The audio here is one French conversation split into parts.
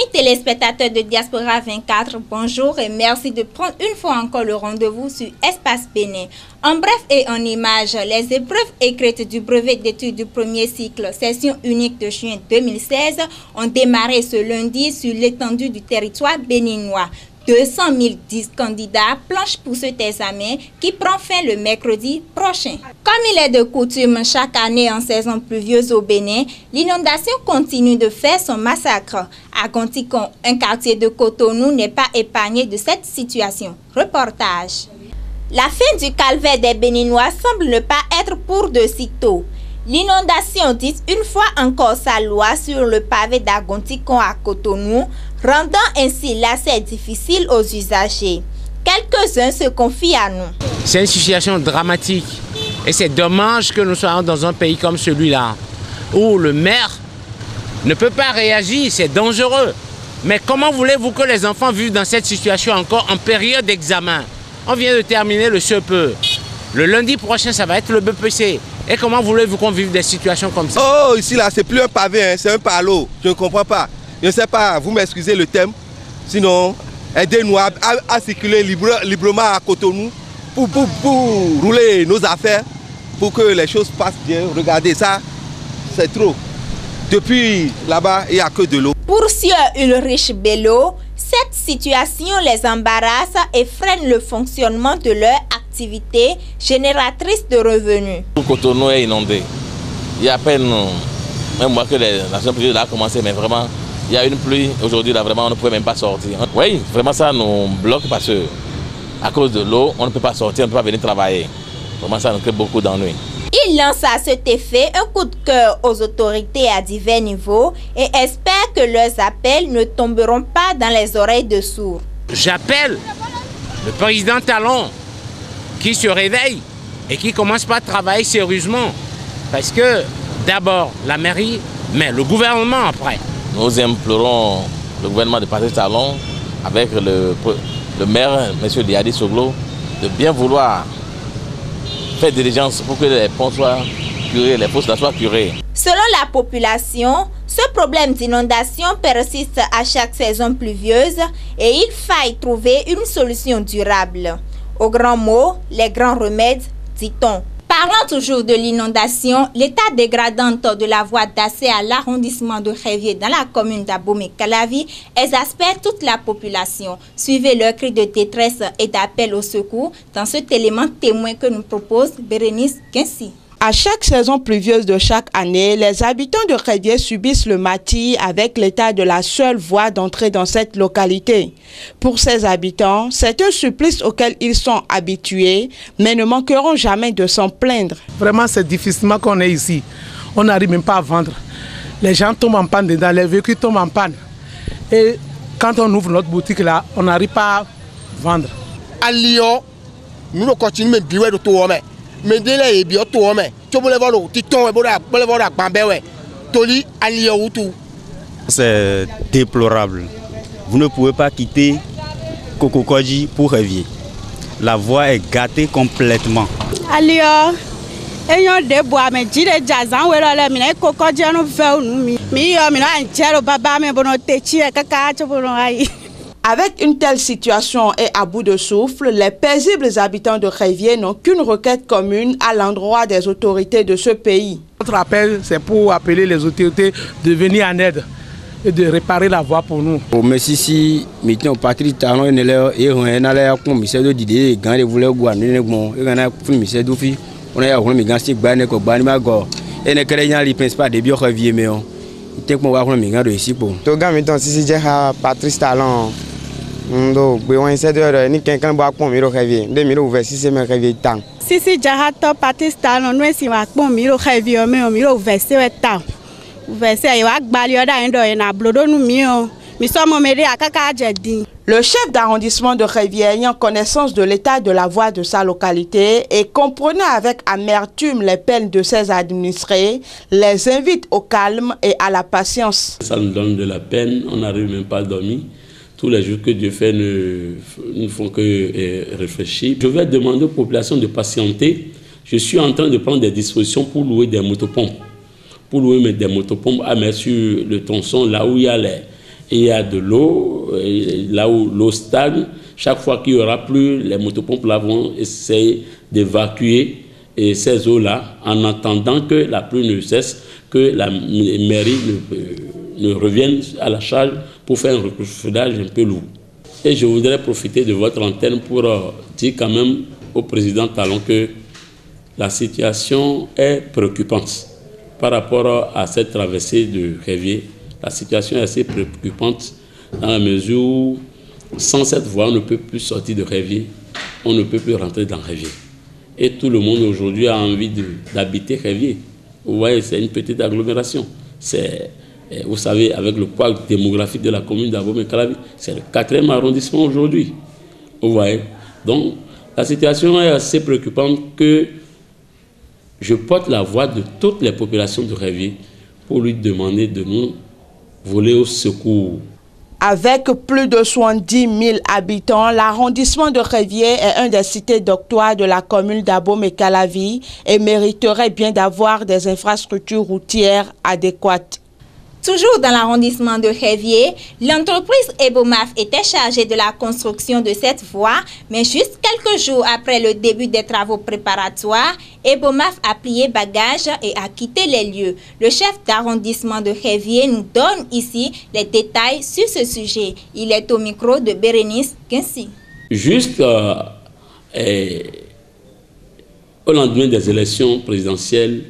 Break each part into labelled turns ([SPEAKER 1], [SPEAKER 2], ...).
[SPEAKER 1] Amis téléspectateurs de Diaspora 24, bonjour et merci de prendre une fois encore le rendez-vous sur Espace Bénin. En bref et en images, les épreuves écrites du brevet d'études du premier cycle, session unique de juin 2016, ont démarré ce lundi sur l'étendue du territoire béninois. 210 candidats planchent pour cet examen qui prend fin le mercredi prochain. Comme il est de coutume chaque année en saison pluvieuse au Bénin, l'inondation continue de faire son massacre. À Gontikon, un quartier de Cotonou n'est pas épargné de cette situation. Reportage. La fin du calvaire des Béninois semble ne pas être pour de sitôt. L'inondation dit une fois encore sa loi sur le pavé d'Agontikon à Cotonou, rendant ainsi l'accès difficile aux usagers. Quelques-uns se confient à nous.
[SPEAKER 2] C'est une situation dramatique et c'est dommage que nous soyons dans un pays comme celui-là, où le maire ne peut pas réagir, c'est dangereux. Mais comment voulez-vous que les enfants vivent dans cette situation encore en période d'examen? On vient de terminer le CEPE. Le lundi prochain, ça va être le BPC. Et comment voulez-vous qu'on vive des situations comme ça?
[SPEAKER 3] Oh, ici là, c'est plus un pavé, hein, c'est un palo. Je ne comprends pas. Je ne sais pas, vous m'excusez le thème. Sinon, aidez-nous à circuler librement à Cotonou pour rouler nos affaires, pour que les choses passent bien. Regardez ça, c'est trop. Depuis là-bas, il n'y a que de l'eau.
[SPEAKER 1] Pour Sieur Ulrich Bello, cette situation les embarrasse et freine le fonctionnement de leur activité génératrice de revenus.
[SPEAKER 4] Cotonou est inondé. Il y a à peine un mois que la saison pluvieuse a commencé, mais vraiment, il y a une pluie. Aujourd'hui, là, vraiment, on ne pouvait même pas sortir. Oui, vraiment, ça nous bloque parce que, à cause de l'eau, on ne peut pas sortir, on ne peut pas venir travailler. Vraiment, ça nous crée beaucoup d'ennuis.
[SPEAKER 1] Il lance à cet effet un coup de cœur aux autorités à divers niveaux et espère que leurs appels ne tomberont pas dans les oreilles de sourds.
[SPEAKER 2] J'appelle le président Talon qui se réveille et qui commence par travailler sérieusement. Parce que d'abord la mairie, mais le gouvernement après.
[SPEAKER 4] Nous implorons le gouvernement de Patrice Talon avec le maire, M. Diadi Soglo, de bien vouloir faire diligence pour que les ponts soient curés, les fosses soient curées.
[SPEAKER 1] Selon la population, ce problème d'inondation persiste à chaque saison pluvieuse et il faille trouver une solution durable. Au grand mot, les grands remèdes, dit-on. Parlant toujours de l'inondation, l'état dégradant de la voie d'accès à l'arrondissement de Révier dans la commune d'Abomey-Calavi exaspère toute la population. Suivez leurs cris de détresse et d'appel au secours dans cet élément témoin que nous propose Bérénice Guincy.
[SPEAKER 5] À chaque saison pluvieuse de chaque année, les habitants de Révier subissent le matis avec l'état de la seule voie d'entrée dans cette localité. Pour ces habitants, c'est un supplice auquel ils sont habitués, mais ne manqueront jamais de s'en plaindre.
[SPEAKER 6] Vraiment, c'est difficilement qu'on est ici. On n'arrive même pas à vendre. Les gens tombent en panne dedans, les véhicules tombent en panne. Et quand on ouvre notre boutique là, on n'arrive pas à vendre.
[SPEAKER 7] À Lyon, nous continuons de vivre de tout. Mais dès là, il y a tout.
[SPEAKER 8] C'est déplorable. Vous ne pouvez pas quitter Kokokodji pour Révier. La voie est gâtée complètement.
[SPEAKER 9] Alio, ayant des bois, mais j'ai des jazans, ou alors les Kokokodji nous fait nous. Mais un tiers au baba, mais bon, t'es caca, pour nous.
[SPEAKER 5] Avec une telle situation et à bout de souffle, les paisibles habitants de Révier n'ont qu'une requête commune à l'endroit des autorités de ce pays.
[SPEAKER 6] Notre appel, c'est pour appeler les autorités de venir en aide et de réparer la voie pour nous.
[SPEAKER 10] Merci si maintenant Patrice Talon est là et on est là pour monsieur de Didier quand il voulait gouverner bon et on a pour monsieur Doufi on a un migrant qui banne ko banne ma go et ne créant les principaux de bio Révier mais on était pour voir un migrant de ici pour.
[SPEAKER 11] To gars maintenant si j'ai Patrice Talon ndo gbewan ise de ni kenkan bo apon mi ro Révier 2026 me Révier tan
[SPEAKER 9] si jahato Patrice Talon no si wa apon mi ro Révier mi ro verser tan verser yo agbali oda ndo na blodo nu mi so mo mere akaka jedin.
[SPEAKER 5] Le chef d'arrondissement de Révier, ayant connaissance de l'état de la voie de sa localité et comprenant avec amertume les peines de ses administrés, les invite au calme et à la patience.
[SPEAKER 12] Ça nous donne de la peine, on n'arrive même pas à dormir. Tous les jours que Dieu fait ne font que réfléchir. Je vais demander aux populations de patienter. Je suis en train de prendre des dispositions pour louer des motopompes. Pour louer des motopompes à mettre sur le tronçon là où il y a il y a de l'eau, là où l'eau stagne, chaque fois qu'il n'y aura plus, les motopompes là vont essayer d'évacuer ces eaux-là en attendant que la pluie ne cesse, que la mairie ne revienne à la charge pour faire un recouverdage un peu lourd. Et je voudrais profiter de votre antenne pour dire quand même au président Talon que la situation est préoccupante par rapport à cette traversée de Révier. La situation est assez préoccupante dans la mesure où sans cette voie, on ne peut plus sortir de Révier, on ne peut plus rentrer dans Révier. Et tout le monde aujourd'hui a envie d'habiter Révier. Vous voyez, c'est une petite agglomération. Vous savez, avec le poids démographique de la commune d'Abomey-Calavi, c'est le 4e arrondissement aujourd'hui. Vous voyez. Donc, la situation est assez préoccupante que je porte la voix de toutes les populations de Révier pour lui demander de nous voler au secours.
[SPEAKER 5] Avec plus de 70 000 habitants, l'arrondissement de Révier est un des cités doctoires de la commune d'Abomey-Calavi et mériterait bien d'avoir des infrastructures routières adéquates.
[SPEAKER 1] Toujours dans l'arrondissement de Révier, l'entreprise Ebomaf était chargée de la construction de cette voie, mais juste quelques jours après le début des travaux préparatoires, Ebomaf a plié bagage et a quitté les lieux. Le chef d'arrondissement de Révier nous donne ici les détails sur ce sujet. Il est au micro de Bérénice Quincy.
[SPEAKER 12] Juste au lendemain des élections présidentielles,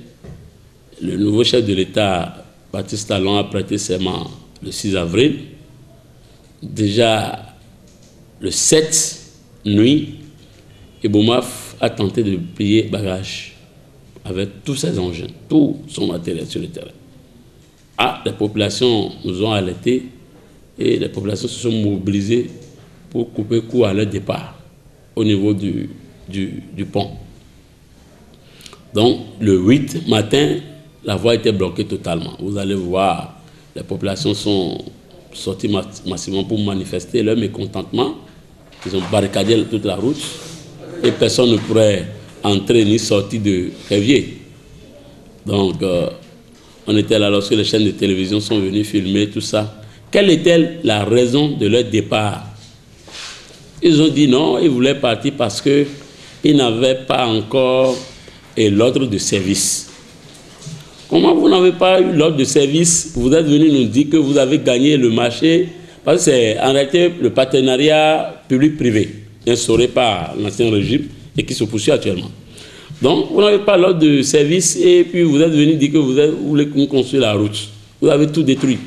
[SPEAKER 12] le nouveau chef de l'État, Baptiste Talon, a prêté serment le 6 avril. Déjà, le 7 nuit, Ebomaf a tenté de plier bagage avec tous ses engins, tout son matériel sur le terrain. Les populations nous ont alertés et les populations se sont mobilisées pour couper court à leur départ au niveau du pont. Donc, le 8 matin, la voie était bloquée totalement. Vous allez voir, les populations sont sorties massivement pour manifester leur mécontentement. Ils ont barricadé toute la route et personne ne pourrait entrer ni sortir de Révier. Donc, on était là lorsque les chaînes de télévision sont venues filmer tout ça. Quelle était la raison de leur départ? Ils ont dit non, ils voulaient partir parce qu'ils n'avaient pas encore l'ordre de service. Comment vous n'avez pas eu l'ordre de service? Vous êtes venu nous dire que vous avez gagné le marché, parce que c'est en réalité le partenariat public-privé instauré par l'ancien régime et qui se poursuit actuellement. Donc, vous n'avez pas l'ordre de service et puis vous êtes venu dire que vous voulez construire la route. Vous avez tout détruit.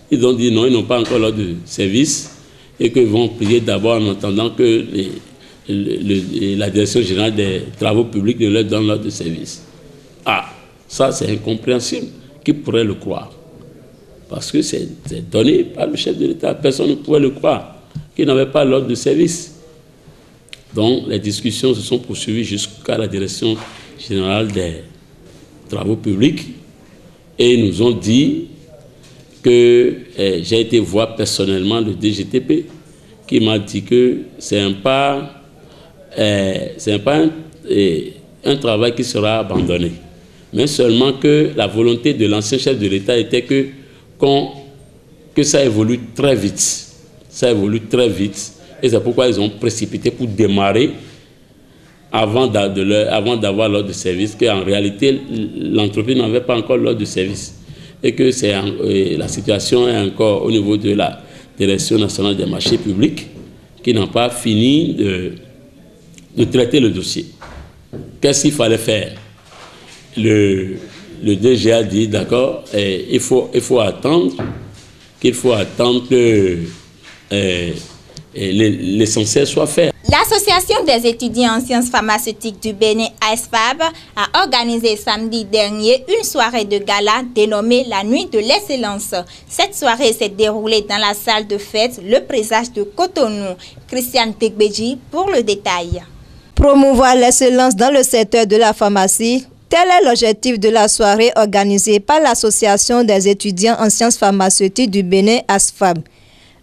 [SPEAKER 12] Ils ont dit non, ils n'ont pas encore l'ordre de service et qu'ils vont prier d'abord en attendant que la direction générale des travaux publics ne leur donne l'ordre de service. Ça c'est incompréhensible. Qui pourrait le croire? Parce que c'est donné par le chef de l'État. Personne ne pouvait le croire qu'il n'avait pas l'ordre de service. Donc les discussions se sont poursuivies jusqu'à la direction générale des travaux publics et ils nous ont dit que j'ai été voir personnellement le DGTP qui m'a dit que c'est un travail qui sera abandonné, mais seulement que la volonté de l'ancien chef de l'État était que ça évolue très vite. Ça évolue très vite et c'est pourquoi ils ont précipité pour démarrer avant d'avoir l'ordre de service, qu'en réalité l'entreprise n'avait pas encore l'ordre de service et que la situation est encore au niveau de la Direction nationale des marchés publics qui n'a pas fini de traiter le dossier. Qu'est-ce qu'il fallait faire? Le DG a dit d'accord, il faut attendre que l'essentiel soit fait.
[SPEAKER 1] L'Association des étudiants en sciences pharmaceutiques du Bénin, ASFAB, a organisé samedi dernier une soirée de gala dénommée la Nuit de l'Excellence. Cette soirée s'est déroulée dans la salle de fête Le Présage de Cotonou. Christiane Tegbeji pour le détail.
[SPEAKER 13] Promouvoir l'excellence dans le secteur de la pharmacie, tel est l'objectif de la soirée organisée par l'Association des étudiants en sciences pharmaceutiques du Bénin, ASFAB.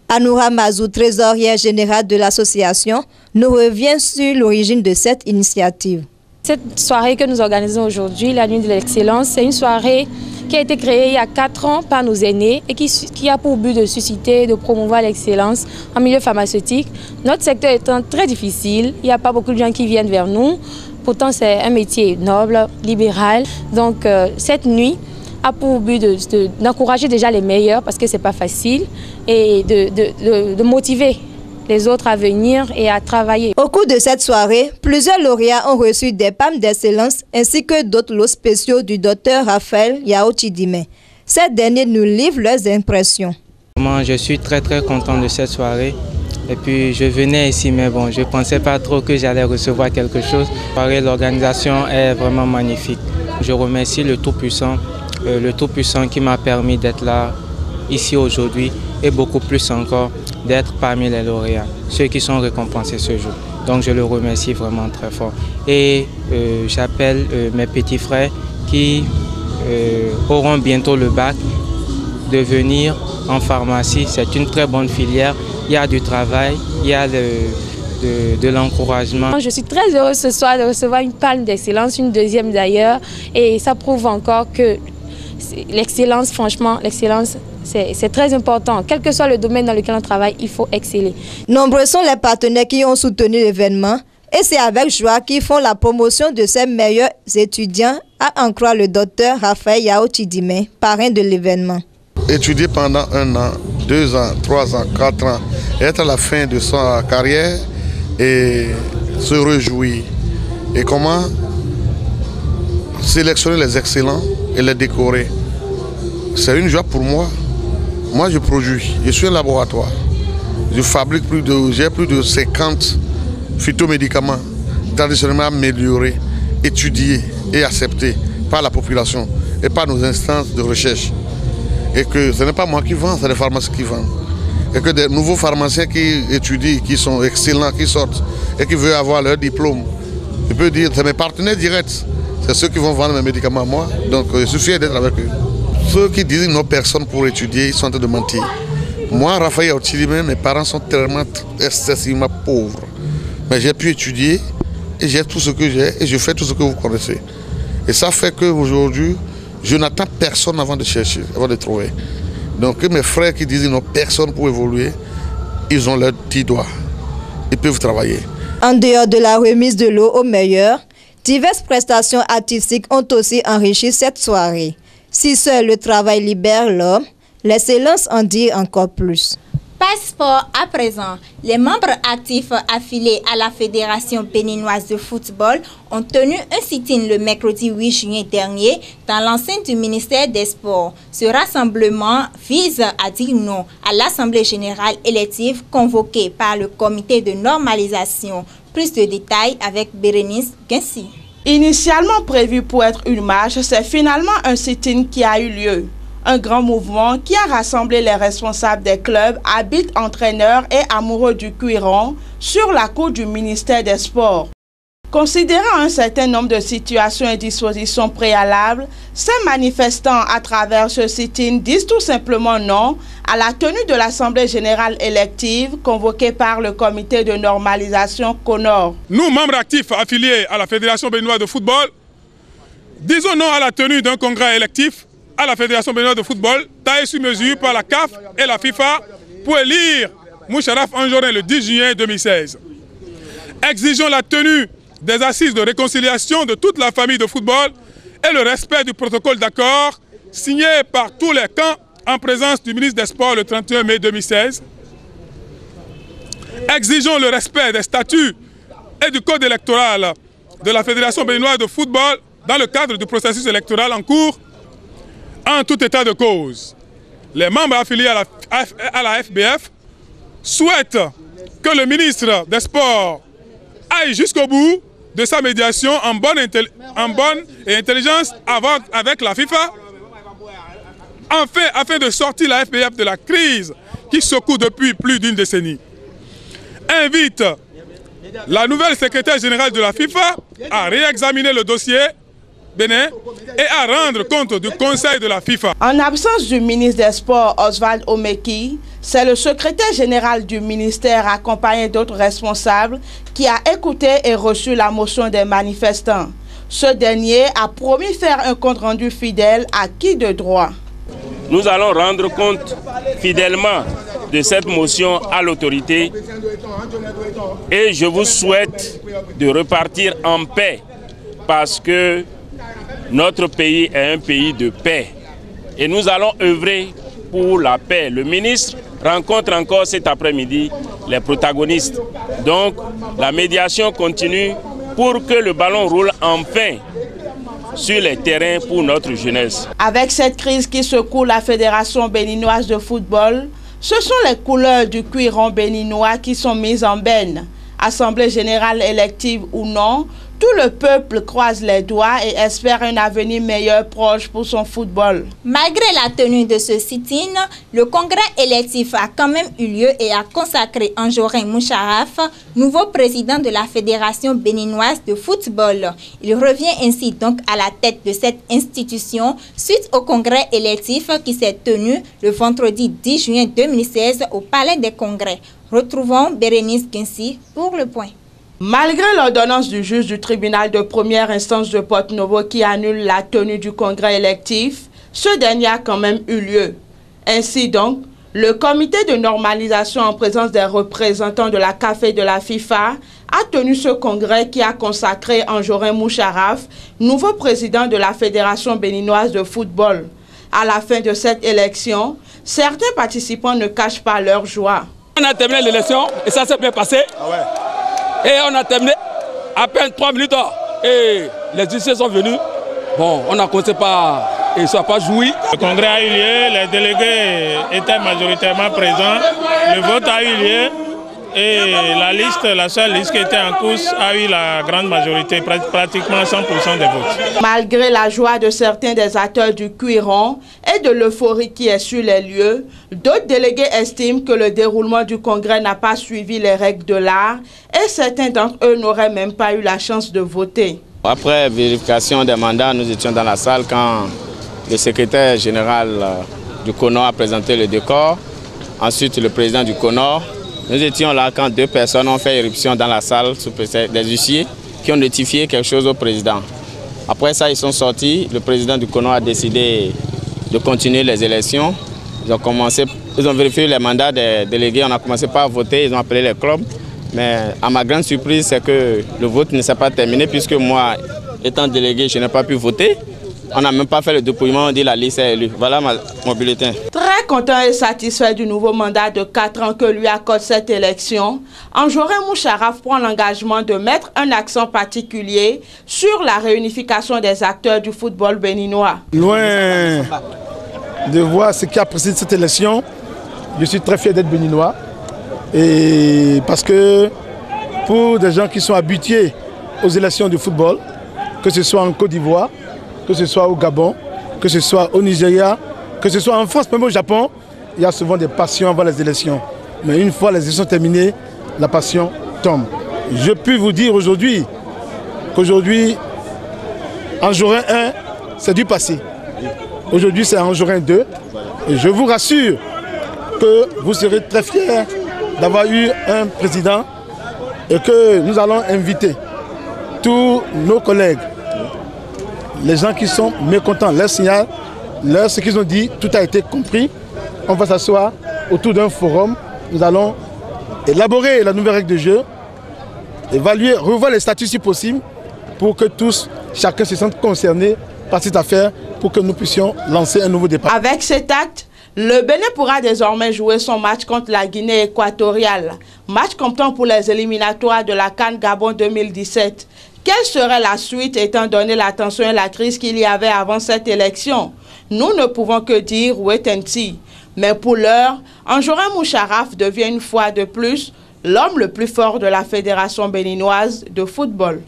[SPEAKER 13] Anoura Mazou, trésorière générale de l'association, nous revient sur l'origine de cette initiative.
[SPEAKER 14] Cette soirée que nous organisons aujourd'hui, la Nuit de l'Excellence, c'est une soirée qui a été créé il y a 4 ans par nos aînés et qui a pour but de susciter, de promouvoir l'excellence en milieu pharmaceutique. Notre secteur étant très difficile, il n'y a pas beaucoup de gens qui viennent vers nous. Pourtant, c'est un métier noble, libéral. Donc, cette nuit a pour but d'encourager déjà les meilleurs, parce que ce n'est pas facile, et de motiver les autres à venir et à travailler.
[SPEAKER 13] Au cours de cette soirée, plusieurs lauréats ont reçu des palmes d'excellence ainsi que d'autres lots spéciaux du docteur Raphaël Yao Chidimé. Ces derniers nous livrent leurs impressions.
[SPEAKER 15] Je suis très content de cette soirée. Et puis je venais ici, mais bon, je ne pensais pas trop que j'allais recevoir quelque chose. L'organisation est vraiment magnifique. Je remercie le Tout-Puissant qui m'a permis d'être là, ici aujourd'hui, et beaucoup plus encore d'être parmi les lauréats, ceux qui sont récompensés ce jour. Donc je le remercie vraiment très fort. Et j'appelle mes petits frères qui auront bientôt le bac de venir en pharmacie. C'est une très bonne filière. Il y a du travail, il y a de l'encouragement.
[SPEAKER 14] Je suis très heureuse ce soir de recevoir une palme d'excellence, une deuxième d'ailleurs. Et ça prouve encore que l'excellence, franchement, l'excellence, c'est très important. Quel que soit le domaine dans lequel on travaille, il faut exceller.
[SPEAKER 13] Nombreux sont les partenaires qui ont soutenu l'événement. Et c'est avec joie qu'ils font la promotion de ces meilleurs étudiants, à en croire le docteur Raphaël Yao Chidimé, parrain de l'événement.
[SPEAKER 16] Étudier pendant 1 an, 2 ans, 3 ans, 4 ans, être à la fin de sa carrière et se réjouir. Et comment sélectionner les excellents et les décorer. C'est une joie pour moi. Moi, je produis, je suis un laboratoire. Je fabrique j'ai plus de 50 phytomédicaments traditionnellement améliorés, étudiés et acceptés par la population et par nos instances de recherche. Et que ce n'est pas moi qui vends, c'est les pharmaciens qui vendent. Et que des nouveaux pharmaciens qui étudient, qui sont excellents, qui sortent et qui veulent avoir leur diplôme, je peux dire, c'est mes partenaires directs. C'est ceux qui vont vendre mes médicaments à moi. Donc je suis fier d'être avec eux. Ceux qui disent non personne pour étudier, ils sont en train de mentir. Moi, Raphaël Yao Chidimé, mes parents sont tellement excessivement pauvres. Mais j'ai pu étudier et j'ai tout ce que j'ai et je fais tout ce que vous connaissez. Et ça fait qu'aujourd'hui, je n'attends personne avant de chercher, avant de trouver. Donc mes frères qui disent non personne pour évoluer, ils ont leurs petits doigts. Ils peuvent travailler.
[SPEAKER 13] En dehors de la remise de l'eau aux meilleurs, diverses prestations artistiques ont aussi enrichi cette soirée. Si seul le travail libère l'homme, l'excellence en dit encore plus.
[SPEAKER 1] Passeport à présent. Les membres actifs affiliés à la Fédération béninoise de football ont tenu un sit-in le mercredi 8 juin dernier dans l'enceinte du ministère des Sports. Ce rassemblement vise à dire non à l'Assemblée générale élective convoquée par le comité de normalisation. Plus de détails avec Bérénice Guincy.
[SPEAKER 5] Initialement prévu pour être une marche, c'est finalement un sit-in qui a eu lieu. Un grand mouvement qui a rassemblé les responsables des clubs, arbitres, entraîneurs et amoureux du cuiron sur la cour du ministère des Sports. Considérant un certain nombre de situations et dispositions préalables, ces manifestants à travers ce sit-in disent tout simplement non à la tenue de l'Assemblée générale élective convoquée par le comité de normalisation CONOR.
[SPEAKER 17] Nous, membres actifs affiliés à la Fédération béninoise de football, disons non à la tenue d'un congrès électif à la Fédération béninoise de football, taillé sur mesure par la CAF et la FIFA pour élire Moucharaf Anjorin le 10 juillet 2016. Exigeons la tenue des assises de réconciliation de toute la famille de football et le respect du protocole d'accord signé par tous les camps en présence du ministre des Sports le 31 mai 2016. Exigeons le respect des statuts et du code électoral de la Fédération béninoise de football dans le cadre du processus électoral en cours. En tout état de cause, les membres affiliés à la FBF souhaitent que le ministre des Sports aille jusqu'au bout de sa médiation en bonne et intelligence avec la FIFA, afin de sortir la FBF de la crise qui secoue depuis plus d'une décennie. Invite la nouvelle secrétaire générale de la FIFA à réexaminer le dossier Bénin et à rendre compte du conseil de la FIFA.
[SPEAKER 5] En absence du ministre des Sports Oswald Omeki, c'est le secrétaire général du ministère accompagné d'autres responsables qui a écouté et reçu la motion des manifestants. Ce dernier a promis faire un compte-rendu fidèle à qui de droit.
[SPEAKER 18] Nous allons rendre compte fidèlement de cette motion à l'autorité et je vous souhaite de repartir en paix parce que notre pays est un pays de paix et nous allons œuvrer pour la paix. Le ministre rencontre encore cet après-midi les protagonistes. Donc la médiation continue pour que le ballon roule enfin sur les terrains pour notre jeunesse.
[SPEAKER 5] Avec cette crise qui secoue la Fédération béninoise de football, ce sont les couleurs du cuiron béninois qui sont mises en berne. Assemblée générale élective ou non, tout le peuple croise les doigts et espère un avenir meilleur proche pour son football.
[SPEAKER 1] Malgré la tenue de ce sit-in, le congrès électif a quand même eu lieu et a consacré Anjorin Moucharaf, nouveau président de la Fédération béninoise de football. Il revient ainsi donc à la tête de cette institution suite au congrès électif qui s'est tenu le vendredi 10 juin 2016 au Palais des Congrès. Retrouvons Bérénice Guincy pour le point.
[SPEAKER 5] Malgré l'ordonnance du juge du tribunal de première instance de Porto-Novo qui annule la tenue du congrès électif, ce dernier a quand même eu lieu. Ainsi donc, le comité de normalisation en présence des représentants de la CAF et de la FIFA a tenu ce congrès qui a consacré Anjorin Moucharaf, nouveau président de la Fédération béninoise de football. À la fin de cette élection, certains participants ne cachent pas leur joie.
[SPEAKER 19] On a terminé l'élection et ça s'est bien passé. Et on a terminé à peine 3 minutes et les huissiers sont venus. Bon, on a commencé par... et ils ne sont pas joués.
[SPEAKER 20] Le congrès a eu lieu, les délégués étaient majoritairement présents. Le vote a eu lieu et la seule liste qui était en course a eu la grande majorité, pratiquement 100% des votes.
[SPEAKER 5] Malgré la joie de certains des acteurs du cuiron et de l'euphorie qui est sur les lieux, d'autres délégués estiment que le déroulement du congrès n'a pas suivi les règles de l'art et certains d'entre eux n'auraient même pas eu la chance de voter.
[SPEAKER 10] Après vérification des mandats, nous étions dans la salle quand le secrétaire général du CONOR a présenté le décor. Ensuite, le président du CONOR. Nous étions là quand 2 personnes ont fait éruption dans la salle sous des huissiers qui ont notifié quelque chose au président. Après ça, ils sont sortis. Le président du CONOR a décidé de continuer les élections. Ils ont vérifié les mandats des délégués. On a commencé par voter. Ils ont appelé les clubs. Mais à ma grande surprise, c'est que le vote ne s'est pas terminé puisque moi, étant délégué, je n'ai pas pu voter. On n'a même pas fait le dépouillement, on dit la liste est élue. Voilà mon bulletin.
[SPEAKER 5] Très content et satisfait du nouveau mandat de 4 ans que lui accorde cette élection, Anjorin Moucharaf prend l'engagement de mettre un accent particulier sur la réunification des acteurs du football béninois.
[SPEAKER 6] Loin de voir ce qui a précédé cette élection, je suis très fier d'être béninois. Et parce que pour des gens qui sont habitués aux élections du football, que ce soit en Côte d'Ivoire, que ce soit au Gabon, que ce soit au Nigeria, que ce soit en France, même au Japon, il y a souvent des passions avant les élections. Mais une fois les élections terminées, la passion tombe. Je peux vous dire aujourd'hui qu'aujourd'hui, Anjorin 1, c'est du passé. Aujourd'hui, c'est Anjorin 2. Et je vous rassure que vous serez très fiers d'avoir eu un président et que nous allons inviter tous nos collègues, les gens qui sont mécontents, leur signal, ce qu'ils ont dit, tout a été compris. On va s'asseoir autour d'un forum. Nous allons élaborer la nouvelle règle de jeu, évaluer, revoir les statuts si possible, pour que tous, chacun se sente concerné par cette affaire, pour que nous puissions lancer un nouveau départ.
[SPEAKER 5] Avec cet acte, le Bénin pourra désormais jouer son match contre la Guinée équatoriale. Match comptant pour les éliminatoires de la CAN Gabon 2017. Quelle serait la suite étant donné la tension et la crise qu'il y avait avant cette élection? Nous ne pouvons que dire wait and see. Mais pour l'heure, Anjorin Moucharaf devient une fois de plus l'homme le plus fort de la Fédération béninoise de football.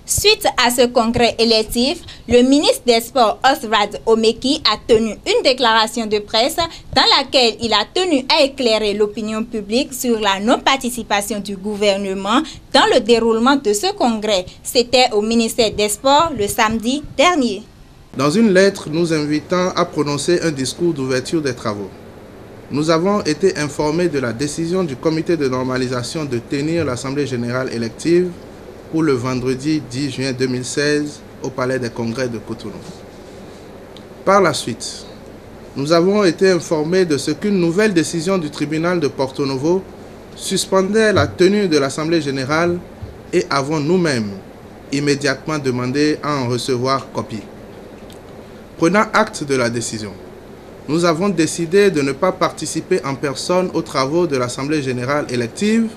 [SPEAKER 1] Suite à ce congrès électif, le ministre des Sports Oswald Omeki a tenu une déclaration de presse dans laquelle il a tenu à éclairer l'opinion publique sur la non-participation du gouvernement dans le déroulement de ce congrès. C'était au ministère des Sports le samedi dernier.
[SPEAKER 21] Dans une lettre nous invitant à prononcer un discours d'ouverture des travaux, nous avons été informés de la décision du comité de normalisation de tenir l'Assemblée générale élective pour le vendredi 10 juin 2016 au Palais des Congrès de Cotonou. Par la suite, nous avons été informés de ce qu'une nouvelle décision du tribunal de Porto Novo suspendait la tenue de l'Assemblée générale et avons nous-mêmes immédiatement demandé à en recevoir copie. Prenant acte de la décision, nous avons décidé de ne pas participer en personne aux travaux de l'Assemblée générale élective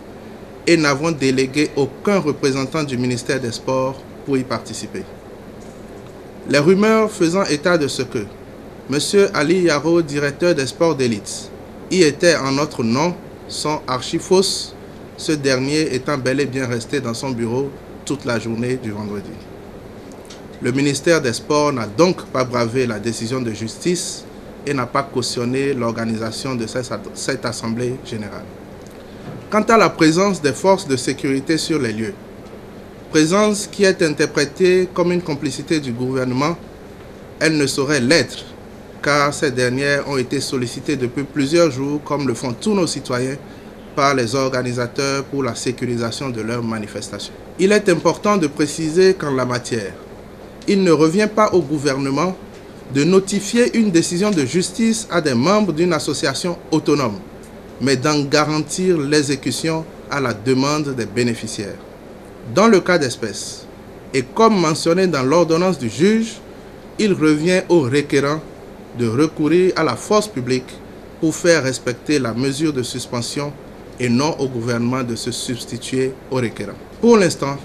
[SPEAKER 21] et n'avons délégué aucun représentant du ministère des Sports pour y participer. Les rumeurs faisant état de ce que M. Ali Yaro, directeur des sports d'élite, y était en notre nom sont archi-fausses, ce dernier étant bel et bien resté dans son bureau toute la journée du vendredi. Le ministère des Sports n'a donc pas bravé la décision de justice et n'a pas cautionné l'organisation de cette assemblée générale. Quant à la présence des forces de sécurité sur les lieux, présence qui est interprétée comme une complicité du gouvernement, elle ne saurait l'être, car ces dernières ont été sollicitées depuis plusieurs jours, comme le font tous nos citoyens, par les organisateurs pour la sécurisation de leurs manifestations. Il est important de préciser qu'en la matière, il ne revient pas au gouvernement de notifier une décision de justice à des membres d'une association autonome, mais d'en garantir l'exécution à la demande des bénéficiaires. Dans le cas d'espèce, et comme mentionné dans l'ordonnance du juge, il revient au requérant de recourir à la force publique pour faire respecter la mesure de suspension et non au gouvernement de se substituer au requérant. Pour l'instant,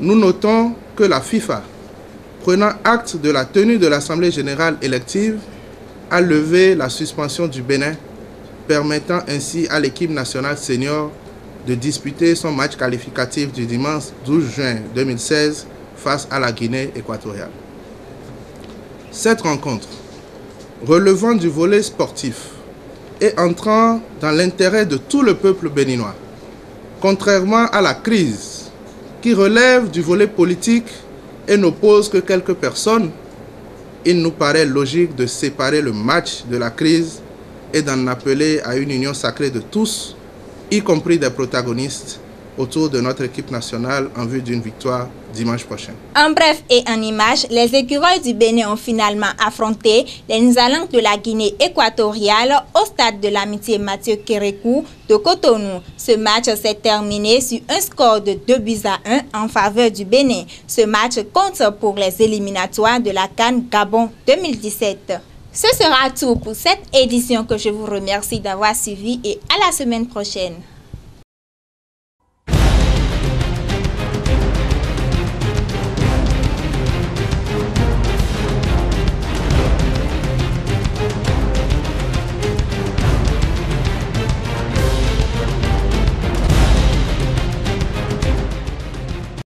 [SPEAKER 21] nous notons que la FIFA, prenant acte de la tenue de l'Assemblée générale élective, a levé la suspension du Bénin, permettant ainsi à l'équipe nationale senior de disputer son match qualificatif du dimanche 12 juin 2016 face à la Guinée équatoriale. Cette rencontre, relevant du volet sportif et entrant dans l'intérêt de tout le peuple béninois, contrairement à la crise qui relève du volet politique et n'oppose que quelques personnes, il nous paraît logique de séparer le match de la crise et d'en appeler à une union sacrée de tous, y compris des protagonistes, autour de notre équipe nationale en vue d'une victoire dimanche prochain.
[SPEAKER 1] En bref et en images, les écureuils du Bénin ont finalement affronté les Nzalangues de la Guinée équatoriale au stade de l'amitié Mathieu Kérékou de Cotonou. Ce match s'est terminé sur un score de 2-1 en faveur du Bénin. Ce match compte pour les éliminatoires de la CAN Gabon 2017. Ce sera tout pour cette édition que je vous remercie d'avoir suivi et à la semaine prochaine.